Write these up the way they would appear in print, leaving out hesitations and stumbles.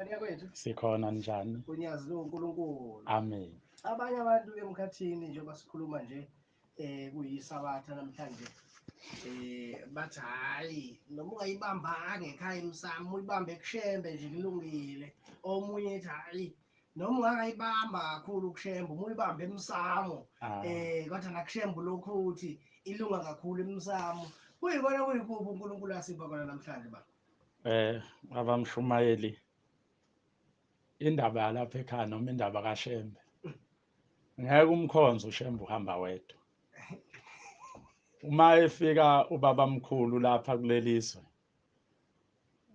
Kunjani yakwethu? Sikhona njani? uNyazi lo uNkulunkulu. Amen. Abanye abantu emkhathini njengoba sikhuluma nje kuyisabatha namhlanje bathi hayi noma ungayibambanga ekhaya emsamo uyibambe kushembe nje kulungile. Omunye ethi hayi noma ungangayibamba kakhulu kushembe uyibambe emsamo kodwa nakushembe lokhu uthi ilunga kakhulu emsamo. Kuyikona kuyikuphi uNkulunkulu asipha kona namhlanje ba? Abamshumayeli indaba yalapha ekhaya noma indaba kaShembe ngeke umkhonze uShembe uhamba wedwa. Uma efika ubabamkhulu lapha kulelizwe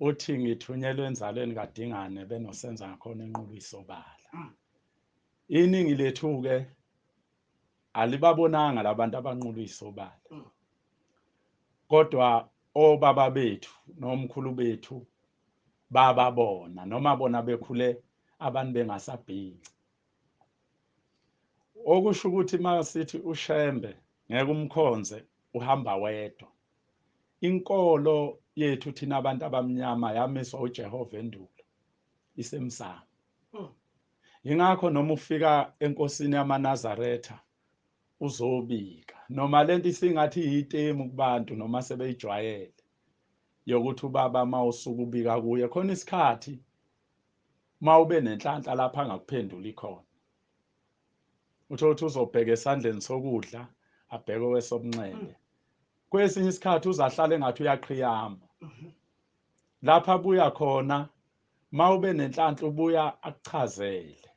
uthi ngithunyelwe enzalweni kaDingane benosenza ngakhona enqubo isobala. Iningi lethu ke alibabonanga labantu abanqulu isobala. Kodwa obaba bethu nomkhulu bethu bababona noma bona bekhule abantu bengasabhinci. Okusho ukuthi masithi uShembe ngeke umkhonze uhamba wedwa. Inkolo yethu thina abantu abamnyama yamiswa uJehova endulo isemsamo. Ingakho noma ufika enkosini yamaNazaretha uzobika noma lento isingathi yitemu kubantu noma sebeyijwayele yokuthi ubaba mawusuka ubika kuye khona isikhathi mawube nenhlanhla lapha angakuphenduli khona. Uthothi uzobheka esandleni sokudla abheke wesobunxele. Kwesinye isikhathi uzahlala engathi uyaqhiyama. Lapha abuya khona mawube nenhlanhla ubuya akuchazele.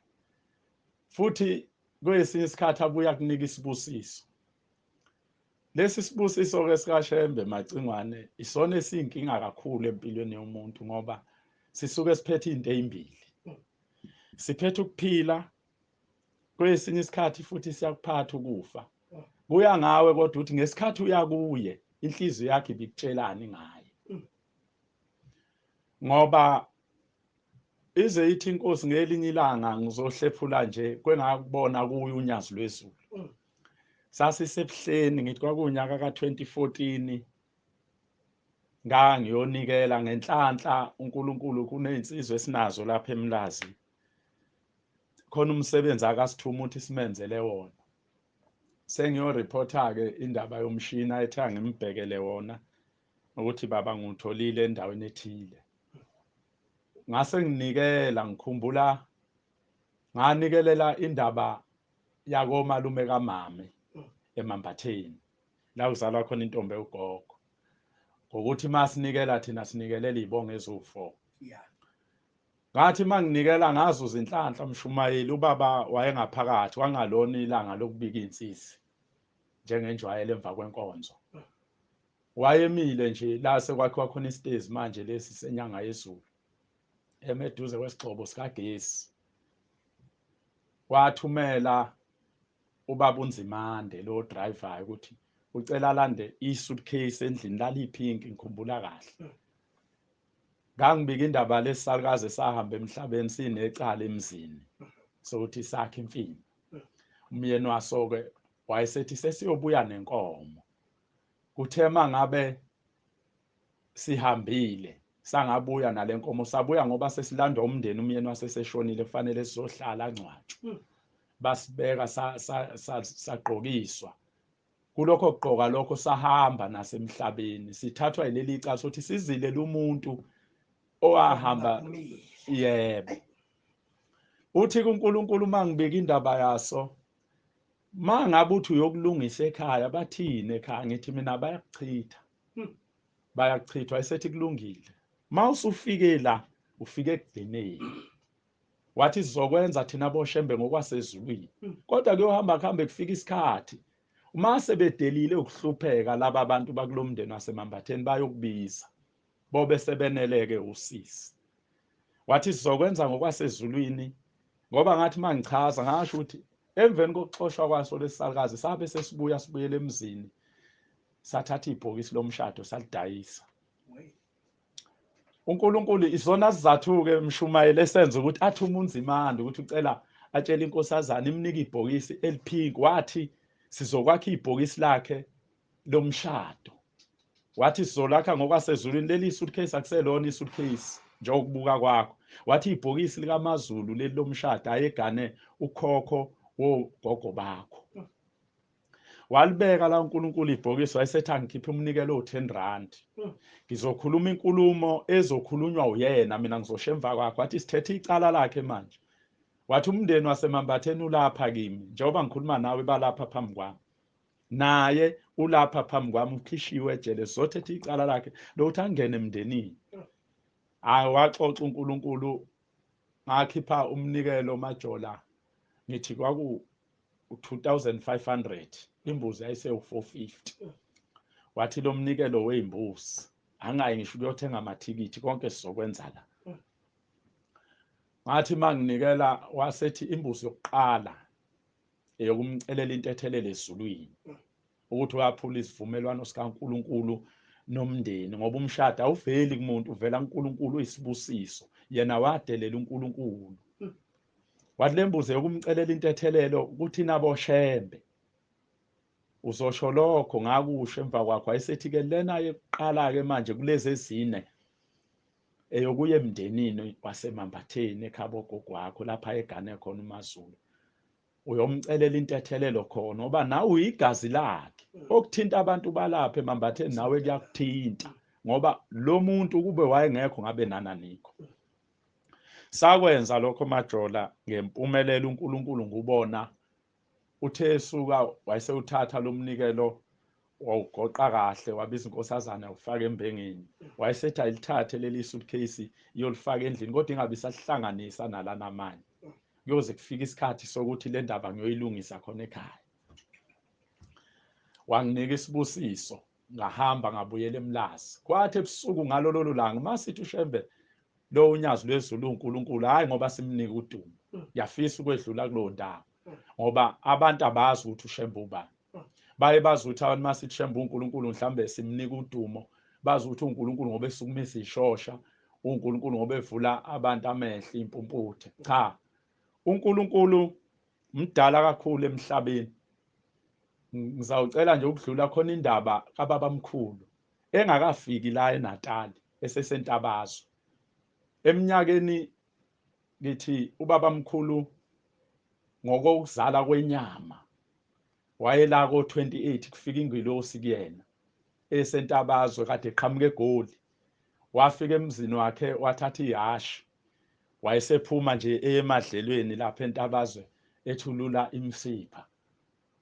Futhi kwesinye isikhathi abuya kunika isibusiso. Lesi sibusiso ke sikaShembe macingwane isona esiyinkinga kakhulu empilweni yomuntu ngoba sisuke siphethe izinto ezimbili. Siphethe ukuphila kwesinye isikhathi futhi siyakuphatha ukufa. Kuya ngawe kodwa uthi ngesikhathi uyakuye inhliziyo yakhe ibikutshelani ngaye. Ngoba ize ithi inkosi ngelinye ilanga ngizohlephula nje kwengakubona kuyo uNyazi lwezulu. Sasisebuhleni ngithi kwakunyaka ka2014 ngangiyonikela ngenhlanhla uNkulunkulu kunezinsizwe esinazo lapha eMlazi. Khona umsebenzi akasithuma ukuthi simenzele wona. Sengiyoreporta ke indaba yomshini ethe ngimbhekele wona ukuthi baba ngutholile endaweni ethile. Ngase nginikela ngikhumbula nganikelela indaba yakomalume kaMame eMambatheni la uzalwa khona intombi ugogo. Ngokuthi masinikela thina sinikelela izibongo ezo4. Ngathi manginikela ngazuza inhlanhla mshumayeli ubaba wayengaphakathi wangalona ilanga lokubika insisi njengenjwayelo emva kwenkonzo. Wayemile nje la sekwakhiwa khona isitezi manje lesi senyanga yezulu. Emeduze kwesixhobo sikagesi. Wathumela ubaba uNzimande lo driver ukuthi ucela lande isuitcase endlini laliphinki ngikhumbula kahle. Ngangibika indaba lesisalukazi sahamba emhlabeni sinecala emzini sokuthi sakhe imfini. Umyeni wasoke wayesethi sesiyobuya nenkomo. Kuthe mangabe sihambile sangabuya nalenkomo sabuya ngoba sesilandwa umndeni umyeni waseseshonile kufanele sizohlala angcwatshwe. Basibeka sagqokiswa. Kulokho kugqoka lokho sahamba nasemhlabeni sithathwa ileli icala sokuthi sizile umuntu owahamba yebo. Uthi kuNkulunkulu mangibika indaba yaso mangabe uthi uyokulungisa ekhaya bathini ekhaya ngithi mina bayakuchitha. Bayakuchithwa esethi kulungile. Mawusufike la ufike ekugcineni. Wathi sizokwenza thina boShembe ngokwasezulwini. Kodwa kuyohamba kuhambe kufika isikhathi uma sebedelile ukuhlupheka laba abantu bakulomndeni waseMambatheni bayokubiza. Bobe sebeneleke usisi. Wathi sizokwenza ngokwasezulwini ngoba ngathi mangichaza ngasho ukuthi emveni kokuxoshwa kwaso lesisalukazi sabe sesibuya sibuyele emzini sathatha ibhokisi lomshado salidayisa. uNkulunkulu isona sizathu ke mshumayeli esenza ukuthi athuma uNzimande ukuthi ucela atshela inkosazana imnika ibhokisi eliphinki. Wathi sizokwakha ibhokisi lakhe lomshado. Wathi sizolakha ngokwasezulwini leli suitcase akuselona isuitcase njengokubuka kwakho wathi ibhokisi likaMaZulu leli lomshado ayegane ukhokho wogogo bakho walibeka la uNkulunkulu ibhokisi wayesethi angikhiphe umnikelo o10 rand ngizokhuluma inkulumo ezokhulunywa uyena mina ngizoshemva kwakho wathi sithethe icala lakhe manje wathi umndeni wasemambatheni ulapha kimi njengoba ngikhuluma nawe balapha phambi kwami naye ulapha phambi kwami ukhishiwe ejele zothethe icala lakhe lokuthi angene emndenini waxoxa uNkulunkulu ngakhipha umnikelo majola ngithi kwaku 2500 imbuzi ayise u450 wathi lo mnikelo weimbuzi angayi ngisho ukuyothenga amathikithi konke sizokwenza la ngathi manginikela wasethi imbuzi yokuqala eyokumcelela intethelele ezulwini ukuthi uyaphula isivumelwano sikaNkulunkulu nomndeni ngoba umshado awuveli kumuntu uvela kuNkulunkulu uyisibusiso yena wadelela uNkulunkulu wathi lembuzi yokumcelela intethelelo ukuthi nabo shembe uzosho lokho ngakusho emva kwakho ayisethi ke lena yeqala ke manje kulezi ezine eyokuye emndenini wasemambatheni ekhabo gogwakho lapha egane khona uMaZulu uyomcelela intethelelo khona ngoba nawe uyigazi lakhe okuthinta abantu balapha emambatheni nawe kuyakuthinta ngoba lo muntu kube wayengekho ngabe nananikho sakwenza lokho majola ngempumelelo uNkulunkulu ngubona uthe esuka wayesewuthatha lo mnikelo wawugoqa kahle wabiza inkosazana ufaka embengeni wayesethi ayilithathe leli suitcase iyolifaka endlini kodwa ingabe isahlanganisa nalana manje kuyoze kufika isikhathi sokuthi le ndaba ngiyoyilungisa khona ekhaya wanginika isibusiso ngahamba ngabuyela eMlazi kwathi ebusuku ngalolu langa masithi ushembe lo uNyazi lwezulu uNkulunkulu hayi ngoba simnika udumo yafisa ukwedlula kulo ndawo ngoba abantu abazi ukuthi ushembe ubani baye bazi ukuthi abantu masithi shembe uNkulunkulu mhlambe simnika udumo bazi ukuthi uNkulunkulu ngoba esukumisa ishosha uNkulunkulu ngoba evula abantu amehlo impumputhe cha uNkulunkulu mdala kakhulu emhlabeni ngizawucela nje ukudlula khona indaba kababamkhulu engakafiki la eNatal esesentabazwe eminyakeni ngithi ubabamkhulu ngokuzala kwenyama wayela ko28 kufika ingilosi kuyena esentabazwe kade eqhamuka eGoli wafika emzini wakhe wathatha ihashi wayesephuma nje emadlelweni lapha entabazwe ethulula imsipha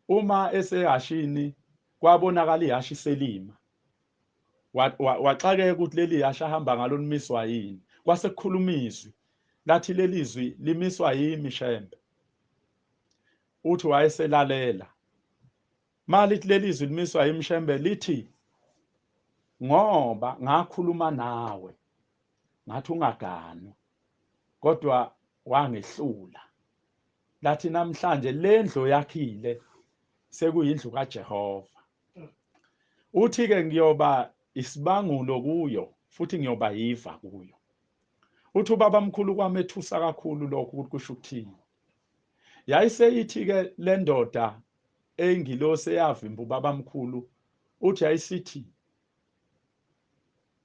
uma esehashini kwabonakala ihashi selima waxakeka ukuthi leli hashi ahamba ngalo limiswa yini kwase kukhuluma izwi lathi lelizwi limiswa yimi shembe uthi wayeselalela malithi lelizwi limiswa yimi shembe lithi ngoba ngakhuluma nawe ngathi ungaganwa kodwa wangehlula lathi namhlanje lendlu yakhile sekuyindlu kaJehova uthi ke ngiyoba isibangulo kuyo futhi ngiyoba yiva kuyo uthi ubabamkhulu kwamethusa kakhulu lokho ukuthi kusho ukuthini yayiseyithi ke le ndoda engilose yavimba ubabamkhulu uthi yayisithi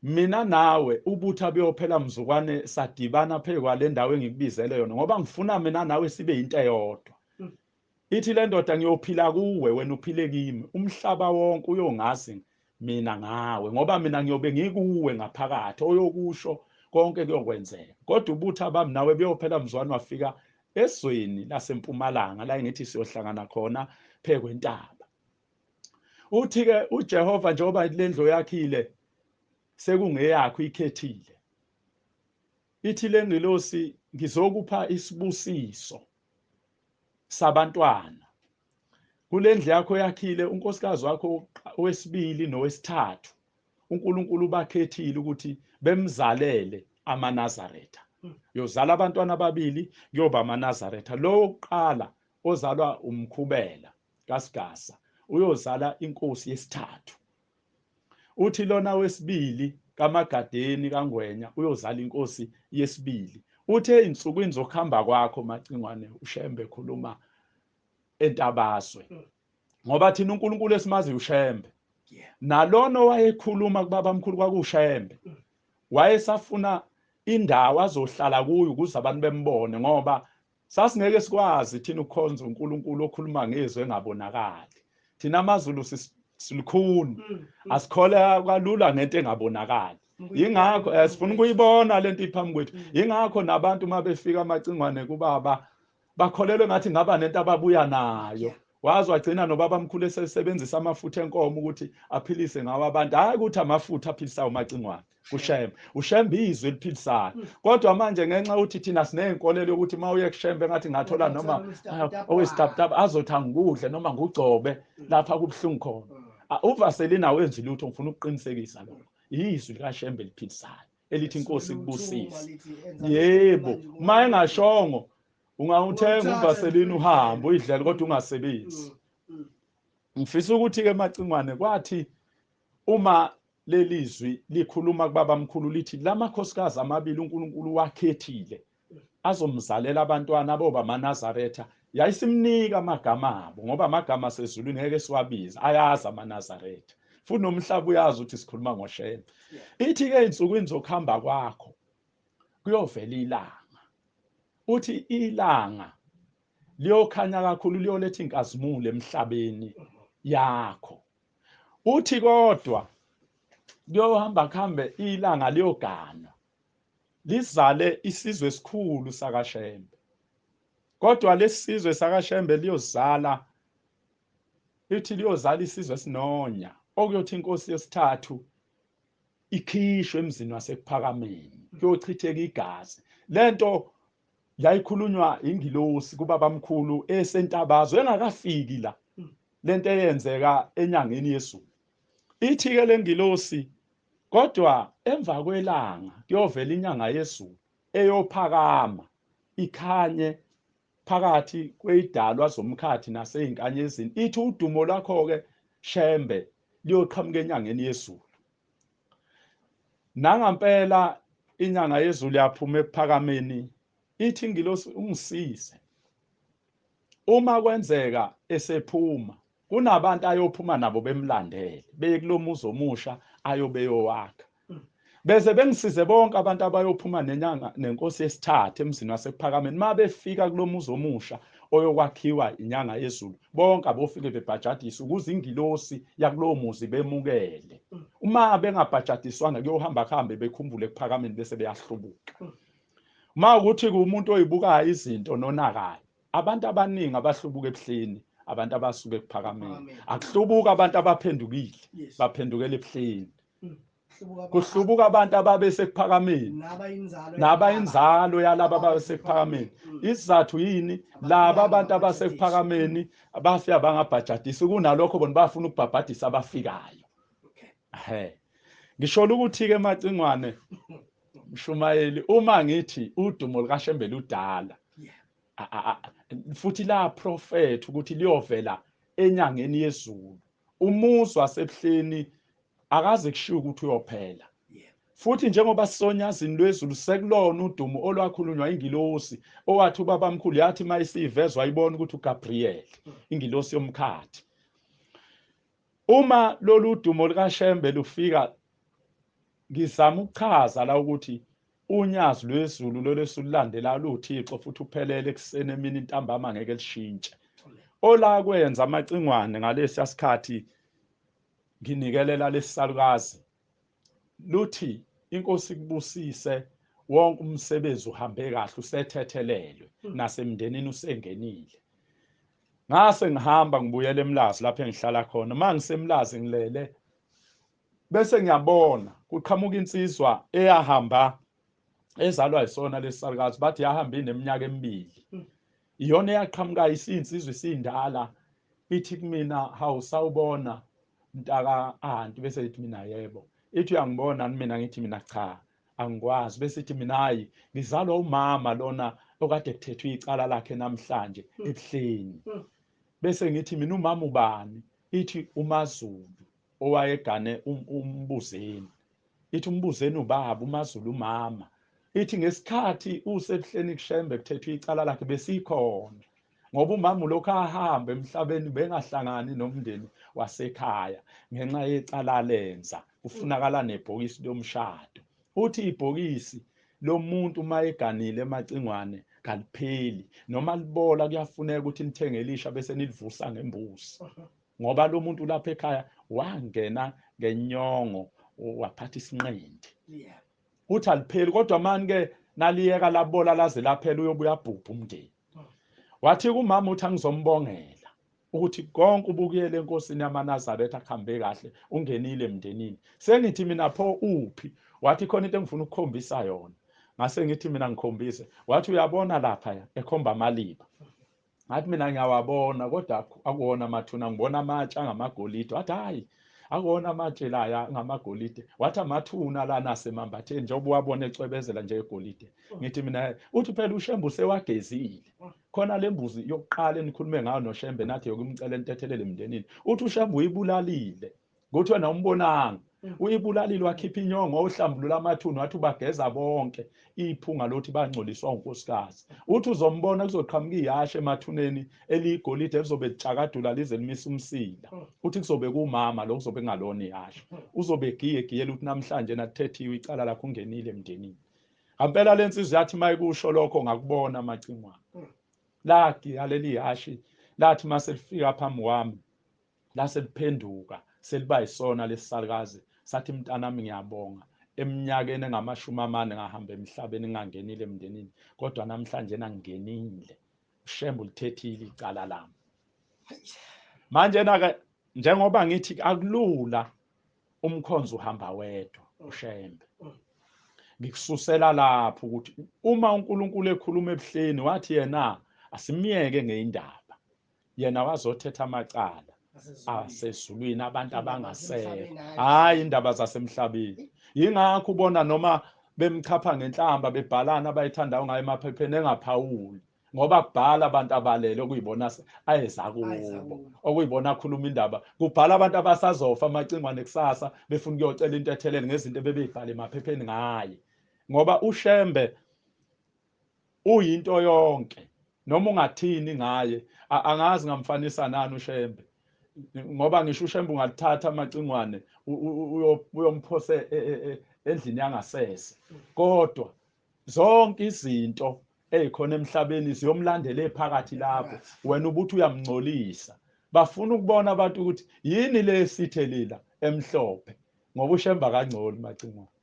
mina nawe ubutha beyophela mzukwane sadibana phekwa le ndawo engikubizele yona ngoba ngifuna mina nawe sibe into eyodwa ithi le ndoda ngiyophila kuwe wena uphile kimi umhlaba wonke uyongazi mina ngawe ngoba mina ngiyobe ngikuwe ngaphakathi oyokusho konke kuyokwenzeka kodwa ubutha bami nawe beyophela mzukwane wafika esweni lasempumalanga la ngithi siyohlangana khona phekwentaba uthi ke uJehova njengoba lendlu yakhile sekungeyakho ikhethile ithi lengilosi ngizokupha isibusiso sabantwana kulendlu yakho yakhile unkosikazi wakho owesibili nowesithathu uNkulunkulu bakhethile ukuthi bemzalele amaNazaretha yozala abantwana ababili kuyoba amaNazaretha lo wokuqala ozalwa umkhubela kaSigasa uyozala inkosi yesithathu uthi lona wesibili kaMagadeni kaNgwenya uyozala inkosi yesibili uthe insukwini zokuhamba kwakho macingwane ushembe ekhuluma entabazwe ngoba thina uNkulunkulu esimazi ushembe nalona wayekhuluma kubabamkhulu kwakushembe wayesafuna indawo azohlala kuyo ukuze abantu bembone, ngoba sasingeke sikwazi thina ukukhonza uNkulunkulu okhuluma ngezwi engabonakali. Thina amaZulu silukhuni, asikholwa kalula ngento engabonakali. Yingakho sifuna ukuyibona lento iphambi kwethu. Yingakho nabantu mabefika amacingwane kubaba bakholelwe ngathi ngaba nento ababuya nayo. Wazi wagcina nobaba mkhulu esebenzisa amafutha enkomo ukuthi aphilise ngawo abantu, hayi ukuthi amafutha aphilisayo umacingwane kushembe. Ushembe izwi eliphilisayo. Kodwa manje ngenxa ukuthi thina sineyinkolelo ukuthi mawuye kushembe ngathi ngathola noma owesitaptap azothi angikudle noma ngugcobe lapha kubhlungu khona. Uvaselina wenzi lutho, ngifuna ukuqinisekisa lokho. Izwi likaShembe liphilisayo elithi inkosi ikubusise. Yebo, uma engashongo ungawuthenga uvaselina uhambe uyidlele kodwa ungasebenzi. Ngifisa ukuthi ke macingwane kwathi uma lelizwi likhuluma kubaba mkhulu lithi lamakhosikazi amabili uNkulunkulu wakhethile azomzalela abantwana aboba amaNazaretha, yayisimnika amagama abo ngoba amagama sezulwini ngeke siwabiza, ayazi amaNazaretha. Futhi nomhlaba uyazi ukuthi sikhuluma ngoShembe. Ithi ke insukwini zokuhamba kwakho kuyovela ilanga. Uthi ilanga liyokhanya kakhulu, liyoletha inkazimulo emhlabeni yakho. Uthi kodwa kuyohamba kuhambe ilanga liyogana lizale isizwe esikhulu sakaShembe. Kodwa lesizwe sakaShembe liyozala, ithi liyozala isizwe esinonya, okuyothi inkosi yesithathu ikhishwe emzini wasekuphakameni, kuyochitheka igazi. Lento yayikhulunywa ingilosi kubaba mkhulu esentabazwe engakafiki la. Lento eyenzeka enyangeni yeSulu. Ithi ke lengilosi kodwa emva kwelanga kuyovela inyanga yeSulu eyophakama ikhanye phakathi kweyidalwa zomkhathi nasezinkanyezini. Ithi udumo lwakho ke Shembe liyoqhamuka enyangeni yeSulu. Nangampela inyanga yeZulu yaphuma ekuphakameni. Ithi ingilosi ungisize. Uma kwenzeka esephuma kunabantu ayophuma nabo bemlandele beye kulomuzi omusha ayobeyowakha. Bese bengisize bonke abantu abayophuma nenyanga nenkosi yesithathu emzini wasekuphakameni mabefika kulomuzi omusha oyokwakhiwa inyanga yeZulu. Bonke abofike bebhajadisa ukuze ingilosi yakulowo muzi bemukele. Uma bengabhajadiswanga kuyohamba kuhambe bekhumbule ekuphakameni bese beyahlubuka. Uma ukuthi kuumuntu oyibukayo izinto nonakayo, abantu abaningi abahlubuka ebuhleni, abantu abasuka ekuphakameni. Akuhlubuka abantu abaphendukile, baphendukela ebuhleni. Kuhlubuka abantu ababesekuphakameni nabayinzalo yalabo ababesekuphakameni. Isizathu yini? Laba abantu abasekuphakameni abafika bangabhajadisi kunalokho bona bafuna ukubhabhadisa abafikayo. Ngisho ukuthi ke macingwane Mshumayeli, uma ngithi udumo likaShembe ludala futhi la prophet ukuthi liyovela enyangeni yeZulu, umuzi wasebuhleni akaze kushiwo ukuthi uyophela. Futhi njengoba sisonyazini lwezulu sekulona udumo olwakhulunywa ingilosi owathi ubaba mkhulu yathi mayisivezwa ayibona ukuthi uGabriel ingilosi yomkhathi. Uma lolu dumo likaShembe lufika, ngizama ukuchaza la ukuthi uNyazi lwezulu lolesululandela luthixo futhi uphelele ekuseni emini intambama ngeke lishintshe. Ola kwenza amacingwane ngalesi sikhathi nginikelela lesisalukazi luthi inkosi kubusise, wonke umsebenzi uhambe kahle, usethethelelwe nasemndenini usengenile. Ngase ngihamba ngibuyela eMlazi lapho engihlala khona. Mangisemlazi ngilele bese ngiyabona kuqhamuka insizwa eyahamba ezalwa isona lesisalukazi, bathi yahamba ineminyaka emibili. Iyona eyaqhamuka isinsizwe isindala. Ithi kumina, hawu sawubona mntaka anti? Bese ithi mina yebo. Ithi uyangibona mina? Ngithi mina cha angikwazi. Bese ithi mina hayi ngizalwa umama lona okade kuthethwe icala lakhe namhlanje ebuhleni. Bese ngithi mina umama ubani? Ithi uMazulu owayegane umbuzeni. Ithi umbuzeni ubaba, uMazulu umama. Ithi ngesikhathi usebuhleni kuShembe kuthethwe icala lakhe besikhona, ngoba umama lokho ahamba emhlabeni bengahlangani nomndeni wasekhaya ngenxa yecala lenza kufunakala nebhokisi lomshado. Uthi ibhokisi lo muntu uma eganile emacingwane kalipheli noma libola kuyafuneka ukuthi nithenge elisha bese nilivusa ngembuzi ngoba lo muntu lapha ekhaya wangena ngenyongo waphatha isinqindi uthi alipheli kodwa manje ke naliyeka labola laze laphela uyobuya bhubha umndeni wathi kumama uthi angizombongela ukuthi konke ubukuyele enkosini yamaNazaretha akhambe kahle ungenile emndenini sengithi mina pho uphi wathi khona into engifuna ukukhombisa yona ngase ngithi mina ngikhombise wathi uyabona lapha ekhomba amaliba ngathi mina ngiyawabona kodwa akuwona amathuna ngibona amatshe angamagolide wathi hayi akuwona amatshe la ngamagolide wathi amathuna lana semambatheni njengoba uwabona ecwebezela nje egolide ngithi mina uthi phela ushembe usewagezile khona lembuzi yokuqala enikhulume ngayo noshembe nathi yokumcela entethelele emndenini uthi ushembe uyibulalile ukuthi wena umbonanga uyibulalile wakhipha inyongo ohlambulula amathuna wathi ubageza bonke iphunga lothi bangcoliswa unkosikazi uthi uzombona kuzoqhamuka ihashe emathuneni eligolide lizobe licakadula lize limisa umsila uthi kuzobe kumama lo kuzobe ngalona ihashe uzobe giyela ukuthi namhlanje nathethiwe icala lakho ungenile emndenini ngempela lensizwe yathi mayikusho lokho ngakubona amacingwana lagi aleli hashi lathi mase lifika phambi kwami lase liphenduka seliba yisona lesisalukazi sathi mntanami ngiyabonga eminyakeni engamashumi 4 ngahamba emhlabeni ngingangenile emndenini kodwa namhlanje nangingenile ushembe ulithethile icala lami manje na njengoba ngithi akulula umkhonze uhamba wedwa ushembe ngikususela lapho ukuthi uma uNkulunkulu ekhuluma ebuhleni wathi yena asimiyeke ngeindaba yena wazothetha amacala asezulwini abantu abangasekho hayi indaba zasemhlabeni yingakho ubona noma bemchapha ngenhlamba bebhalana abayithandayo ngayo emaphepheni engaphawuli ngoba kubhala abantu abalele okuyibona ayeza kubo okuyibona akhuluma indaba kubhala abantu abasazofa amacingwane kusasa befuna ukuyocela into ethelele ngezinto ebebeyibhala emaphepheni ngaye ngoba ushembe uyinto yonke noma ungathini ngaye angazi ngamfanisa nani ushembe ngoba ngisho ushembe ungalithatha amacingwane uyomphose endlini yangasese kodwa zonke izinto ezikhona emhlabeni ziyomlandela ephakathi lapho wena ubuthi uyamngcolisa bafuna ukubona abantu ukuthi yini lesithelila emhlophe ngoba ushembe akangcoli macingwane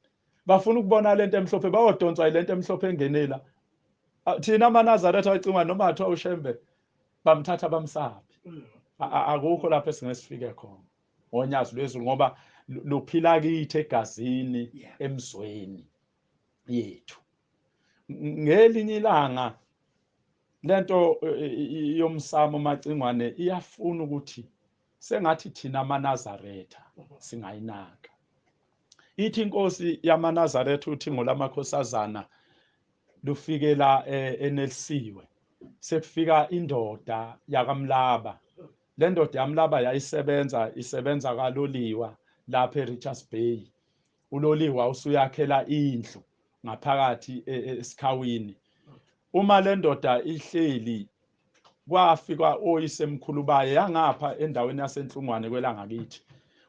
bafuna ukubona lento emhlophe bayodonswa ilento emhlophe engenela thina amaNazaretha acingwane noma athiwa ushembe bamthatha bamsabi akukho lapho esingesifike khona uNyazi lwezulu ngoba luphila kithi egazini emzweni yethu ngelinye ilanga lento yomsamo macingwane iyafuna ukuthi sengathi thina amaNazaretha singayinaka ithi inkosi yamaNazaretha uthi ngolamakhosazana lufikela enelisiwe sekufika indoda yakamlaba le ndoda yamlaba isebenza kaloliwa lapha eRichards Bay uloliwa usuyakhela indlu ngaphakathi esikhawini uma le ndoda ihleli kwafika oyisemkhulu baye yangapha endaweni yasenhlungwane kwelangakithi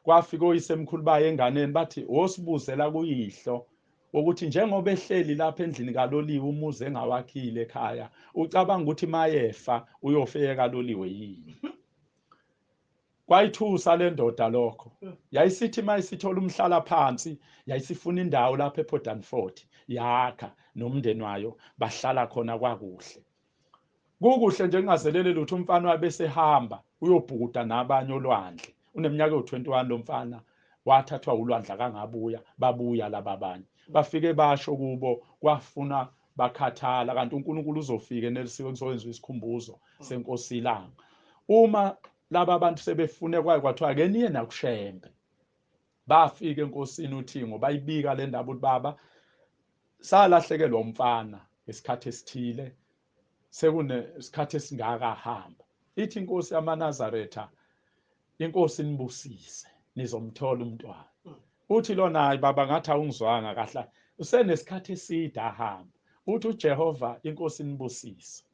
kwafika oyisemkhulu baye enganeni bathi wosibuzela kuyihlo ukuthi njengoba ehleli lapha endlini kaloliwe umuzi engawakhile ekhaya ucabanga ukuthi mayefa uyofeka kaloliwe yini kwayithusa le ndoda lokho yayisithi mayisithola umhlala phansi yayisifuna indawo lapha ePortlandfort yakha nomndeni wayo bahlala khona kwakuhle kukuhle nje kungazelele lutho umfana wabese hamba uyobhukuda nabanye olwandle uneminyaka ewu21 lo mfana wathathwa ulwandle kangabuya babuya laba abanye bafike basho kubo kwafuna bakhathala kanti uNkulunkulu uzofika enelisiwe kuzokwenziwa isikhumbuzo senkosi ilanga uma laba abantu sebefune kwathiwa ke niye nakushembe bafika enkosini uThingo bayibika le ndaba ukuthi baba salahlekelwa umfana ngesikhathi esithile sekunesikhathi esingaka hamba ithi inkosi yamaNazaretha inkosi nibusise nizomthola umntwana uthi lona hayi baba ngathi awungizwanga kahle usenesikhathi eside ahamba uthi uJehova inkosi nibusise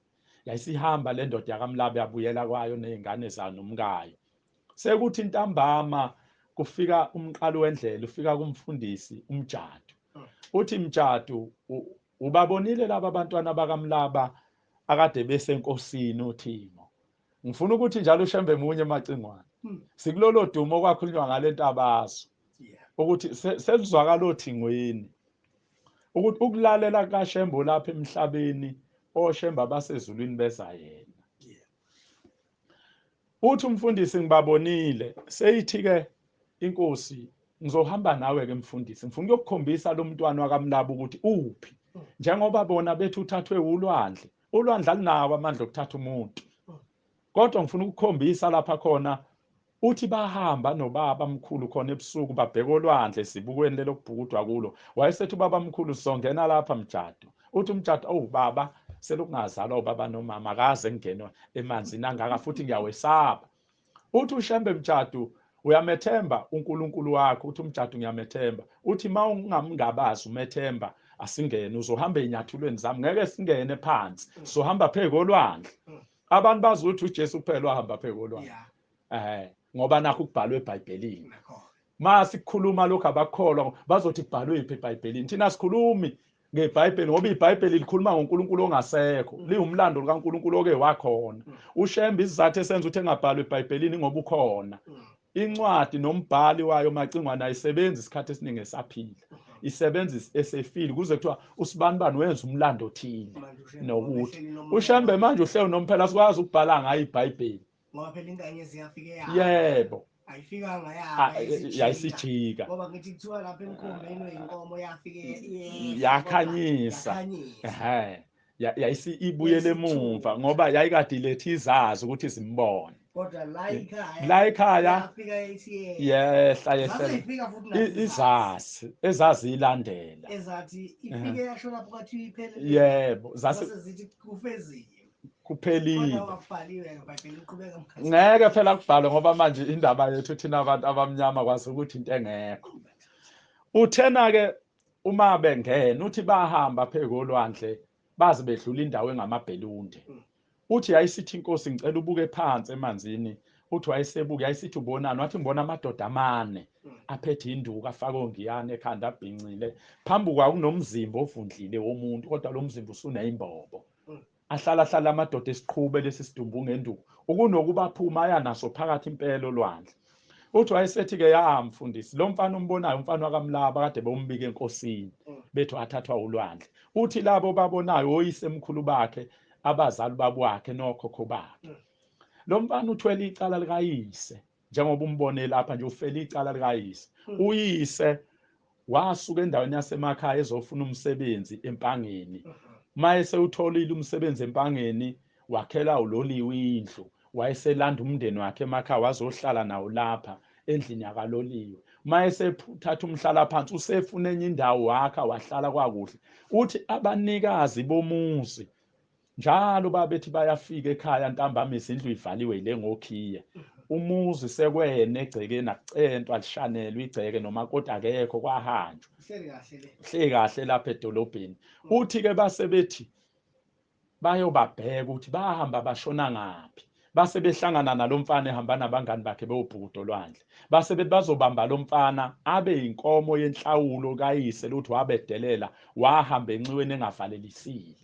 yayisihamba le ndoda yakamlabe yabuyela kwayo nezingane zayo nomkayo sekuthi intambama kufika umqalo wendlela ufika kumfundisi umjado uthi mjado ubabonile laba abantwana bakamlaba akade besenkosini uThimo. Ngifuna ukuthi njalo ushembe munye emacingwane sikulolo dumo okwakhulunywa ngalento abazo ukuthi selizwakala othingweni ukuthi ukulalela kaShembe lapha emhlabeni oShembe abasezulwini beza yena. Uthi umfundisi ngibabonile seyithi ke inkosi ngizohamba nawe ke mfundisi ngifuna ukukukhombisa lo mntwana wakamlaba ukuthi uphi njengoba bona bethu uthathwe ulwandle alinawo amandla okuthatha umuntu kodwa ngifuna ukukukhombisa lapha khona uthi bahamba nobaba mkhulu khona ebusuku babheka olwandle sibukweni lokubhukudwa kulo wayesethi ubaba mkhulu sizongena lapha mjado uthi umjado baba selokungazalwa ubaba nomama akaze ngene emanzini angaka futhi ngiyawesaba uthi ushembe mjado uyamethemba uNkulunkulu wakho uthi umjado ngiyamethemba uthi ungamngabazi umethemba asingene uzohamba enyathulweni zami ngeke singene phansi sohamba phezulu olwandle abantu bazi ukuthi uJesu kuphela wahamba phezulu olwandle ngoba nakho kubhalwe eBhayibhelini mase sikhuluma lokho abakholwa bazothi kubhalwe iphi eBhayibhelini thina sikhulumi ngeBhayibheli ngoba iBhayibheli likhuluma ngoNkulunkulu ongasekho liwumlando kaNkulunkulu oke wakhona ushembe isizathu esenza ukuthi engabhalwe eBhayibhelini ngoba ukhona incwadi nombhali wayo macingwane ayisebenzi isikhathi esiningi esaphila isebenza esefile kuze kuthiwa usibanibani wenza umlando othile nokuthi ushembe manje uhlelo nomphela sikwazi ukubhala ngayo iBhayibheli ngoba phela ingane ziyafike yebo ayifikanga yayisijika ngoba ngithi kuthiwa lapha emkhombeni weinkomo yafike yakhanyisa yayisi ibuyele emumva ngoba yayikade ilethe izazi ukuthi zimbone kodwa la ekhaya yafika yehla izazi ezazilandela ezathi ifike yasho lapho kwathi iphelele yebo zasezithi kufezile kuphelile ngeke phela kubhalwe ngoba manje indaba yethu thina abantu abamnyama kwazi ukuthi into engekho uthena ke uma bengena uthi bahamba phezulu olwandle baze bedlula indawo engamabhelunde uthi yayisithi inkosi ngicela ubuke phansi emanzini uthi wayesebuka yayisithi ubonani wathi ngibona amadoda amane aphethe induku afake ongiyane ekhanda abhincile phambi kwawo kunomzimba ovundlile womuntu kodwa lo mzimba usuneyimbobo ahlala amadoda esiqhube lesi sidumbu ngenduku ukunokuba aphuma aya naso phakathi impela olwandle uthi wayesethi ke mfundisi lo mfana umbonayo umfana wakamlaba kade bombika enkosini bethu athathwa ulwandle uthi labo babonayo oyise emkhulu bakhe abazali babwakhe nokhokho bakhe lo mfana uthwele icala likayise njengoba umbone lapha nje ufele icala likayise uyise wasuka endaweni yasemakhaya ezofuna umsebenzi empangeni mayese utholile umsebenzi empangeni wakhela uloliwe indlu wayeselanda umndeni wakhe emakhaya wazohlala nawo lapha endlini yakaloliwe mayese thatha umhlala phansi usefuna enye indawo wakha wahlala kwakuhle uthi abanikazi bomuzi njalo babethi bayafika ekhaya ntambama izindlu ivaliwe ile ngokhiye umuzi sekwene egcekeni akucentwa lishanelwe igceke noma kodwa akekho kwahanjwa hle kahle lapha edolobheni uthi ke basebethi bayobabheka ukuthi bahamba bashona ngaphi base behlangana nalomfana ehamba nabangani bakhe beyobhukuda olwandle base bethi bazobamba lo mfana abe inkomo yenhlawulo kayise luthi wabedelela wahamba enxiweni engavalelisile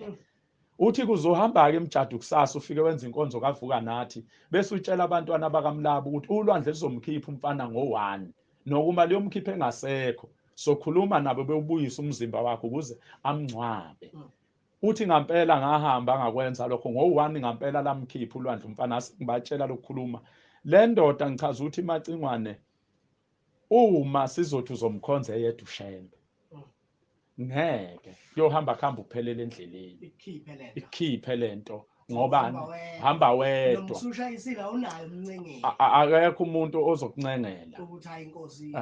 uthi kuzohamba ke emjadu kusasa ufike wenza inkonzo kavuka nathi bese utshela abantwana bakamlaba ukuthi ulwandle lizomkhipha umfana ngo1 nokuma liyomkhipha engasekho sokhuluma nabo bewubuyisa umzimba wakhe ukuze amncwabe uthi ngampela ngahamba ngakwenza lokho ngo1 ngampela lamkhipha ulwandle umfana ngibatshela lokukhuluma le ndoda ngichaza ukuthi macingwane uma sizothi uzomkhonza yedwa ushembe ngeke kuyohamba uphelele endleleni ikhiphe lento ngoba hamba wedwa nomsushayisile awunayo umncengeli akekho umuntu ozokuncengela ukuthi hayi inkosi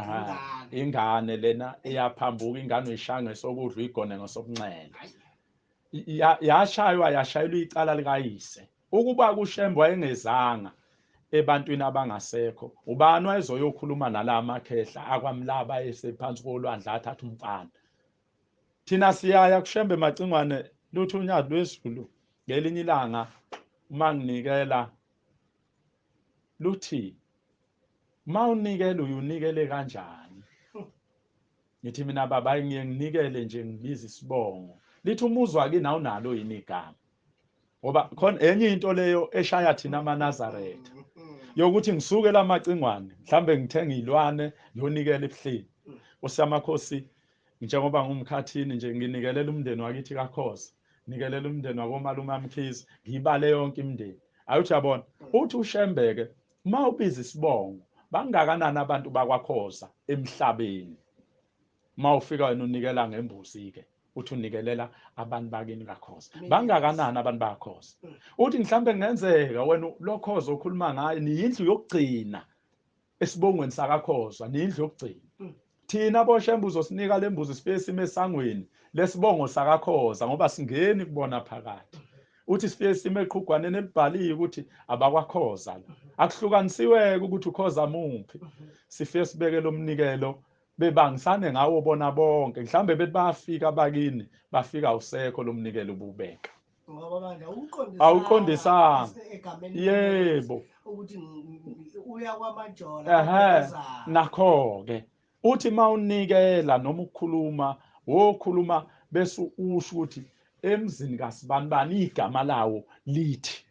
ingane lena iyaphambuka ingane uyishanga sokudla uyigone ngosokunxele yashayelwa icala likayise ukuba kushembe wayengezanga ebantwini abangasekho ubani wayezoyokhuluma nala makhehla akwamlaba esephansi kolwandle athatha umfana thina siyaya kushembe macingwane luthi uNyazi lwezulu ngelinye ilanga uma nginikela luthi mawunikela unikele kanjani ngithi mina baba ngiye nginikele nje ngibiza isibongo lithi umuzwa kini awunalo yini igama ngoba khona enye into leyo eshaya thina amaNazaretha yokuthi ngisuke lamacingwane mhlambe ngithenga izilwane yonikela ebuhleni uSamakhosi njengoba ngumkhathini nje nginikelela umndeni wakithi kaKhoza nikelela umndeni wakomalume amkhizi ngibale yonke imindeni ayuthi yabona uthi ushembeke uma ubiza isibongo bangakanani abantu bakwaKhoza emhlabeni mawufika wena unikela ngembuzi ke uthi unikelela abantu bakini kaKhoza bangakanani abantu bakhoza uthi mhlambe kungenzeka wena lokhoza okhuluma ngayo niyindlu yokugcina esibongweni sakaKhoza niyindlu yokugcina thina boshembe uzosinika lembuzi sifike sime esangweni lesibongo sakaKhoza ngoba singeni kubona phakathi uthi sifike sime eqhugwaneni elibhaliwe ukuthi abakwaKhoza la akuhlukanisiwe ukuthi uKhoza muphi sifike sibeke lomnikelo bebangisane ngawo bona bonke mhlambe bethi bafika abakini bafika usekho lomnikelo ububeka ngoba manje awuqondisanga egameni yebo ukuthi uya kwamajola nakho ke uthi mawunikela noma ukukhuluma wokhuluma bese usho ukuthi emzini kaSibanibani igama lawo lithi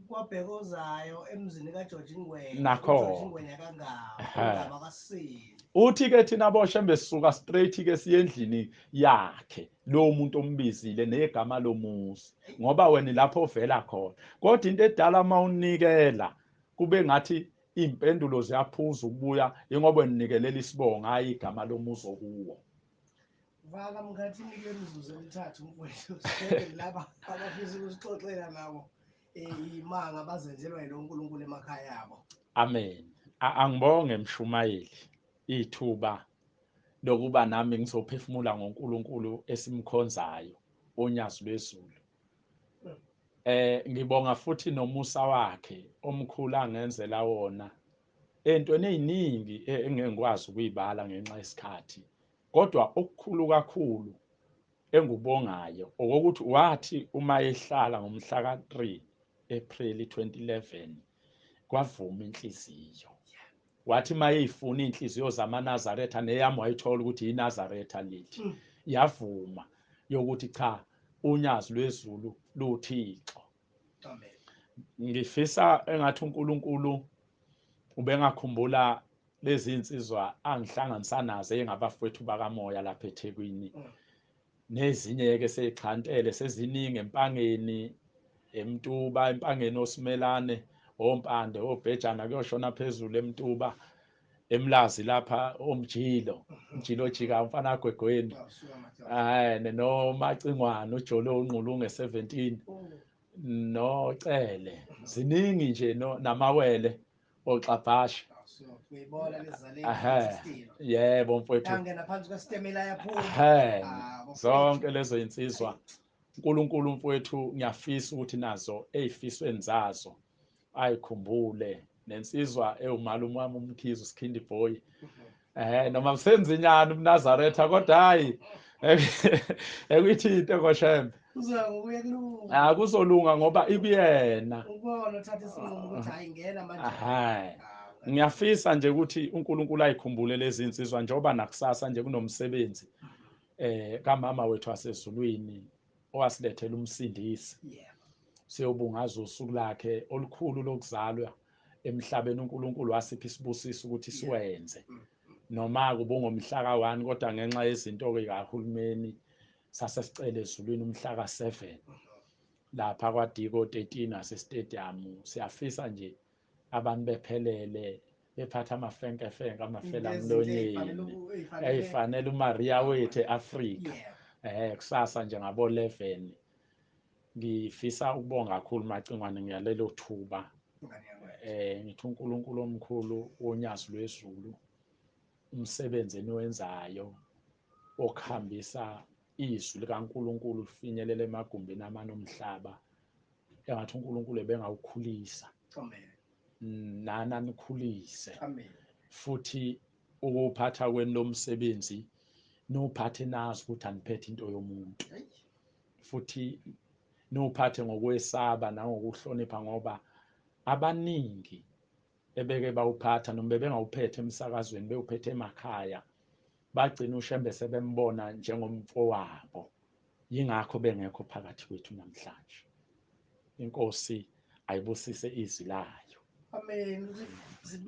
kwabhekozayo emzini kaGeorge Ngwenya nakho Ngwenya kangaka undaba kaSini uthi ke thina boshembe sisuka straight ke siyendlini yakhe lo muntu ombizile negama lomuzi ngoba wena lapho ovela khona kodwa into edala mawunikela kube ngathi impendulo ziyaphuza ukubuya ingoba enikelela isibongo hayi igama lomuzi okuwo vala mkhathini kule mizuzu emithathu mfowethu sibheke laba abafisa ukusixoxela nabo imanga bazenzelwa yilo uNkulunkulu emakhaya yabo amen angibonge mshumayeli ithuba lokuba nami ngizophefumula ngoNkulunkulu esimkhonzayo uNyazi lwezulu ngibonga futhi nomusa wakhe omkhulu angenzela wona entweni eziningi engengikwazi ukuyibala ngenxa yesikhathi kodwa okukhulu kakhulu engubongayo ukuthi wathi uma ehlala ngomhla ka3 April 2011 kwavuma inhliziyo wathi mayifuna inhliziyo zamaNazaretha neyami wayithola ukuthi iNazaretha lithi yavuma yokuthi cha unyazi lwezulu luthixo amen ngifisa engathi uNkulunkulu ubengakhumbula lezi insizwa angihlanganisa nazo engabafowethu bakamoya lapha eThekwini nezinye ke seyixhantele seziningi empangeni eMtuba empangeni oSimelane ompande obhejana kuyoshona phezulu eMtuba emlazi lapha omjilo umjilo jika umfana agwegweni nomacingwane uJolo unqulunge 17 nocele ziningi nje namawele oxabhasha ngiyibona lezizale yebo mfowethu yangena phansi kwesitemela yaphuma zonke lezo insizwa uNkulunkulu mfowethu ngiyafisa ukuthi nazo ezifisweni zazo ayikhumbule nensizwa ewumalume wami umkhizi uSkhindi boy noma msenzi inyani uNazaretha kodwa hayi ekuyithi ngoshembe uzokuya kulunga kuzolunga ngoba ikuyena ubona uthatha isinqumo ukuthi hayi ngena manje ngiyafisa nje ukuthi uNkulunkulu ayikhumbule lezi insizwa njengoba nakusasa nje kunomsebenzi kamama wethu wasezulwini owasilethela umsindisi siyobungaza usuku lakhe olukhulu lokuzalwa emhlabeni uNkulunkulu wasipha isibusiso ukuthi siwenze noma kubungomhla ka1 kodwa ngenxa yezinto ke kahulumeni sasesicele ezulwini umhla ka7 lapha kwaDiko 13 asestadium siyafisa nje abantu bephelele bephatha amafenkefenke amafela mlonyeni eyifanele uMaria wethu eAfrika kusasa nje ngabo 11 ngifisa ukubonga kakhulu macingwane ngiyalelo thuba ngithi uNkulunkulu omkhulu wonyazi lwezulu umsebenzi eniwenzayo okuhambisa izwi likaNkulunkulu lifinyelele emagumbini amanomhlaba engathi uNkulunkulu ebengawukhulisa amen nana nikhulise amen futhi ukuphatha kweni lomsebenzi nophathe nazi ukuthi aniphethe into yomuntu futhi nophathe ngokwesaba nangokuhlonipha ngoba abaningi ebeke bawuphatha noma bengawuphethe emsakazweni bewuphethe emakhaya bagcina ushembe sebembona njengomfowabo, yingakho bengekho phakathi kwethu namhlanje. Inkosi ayibusise izwi layo. Amen. Zithi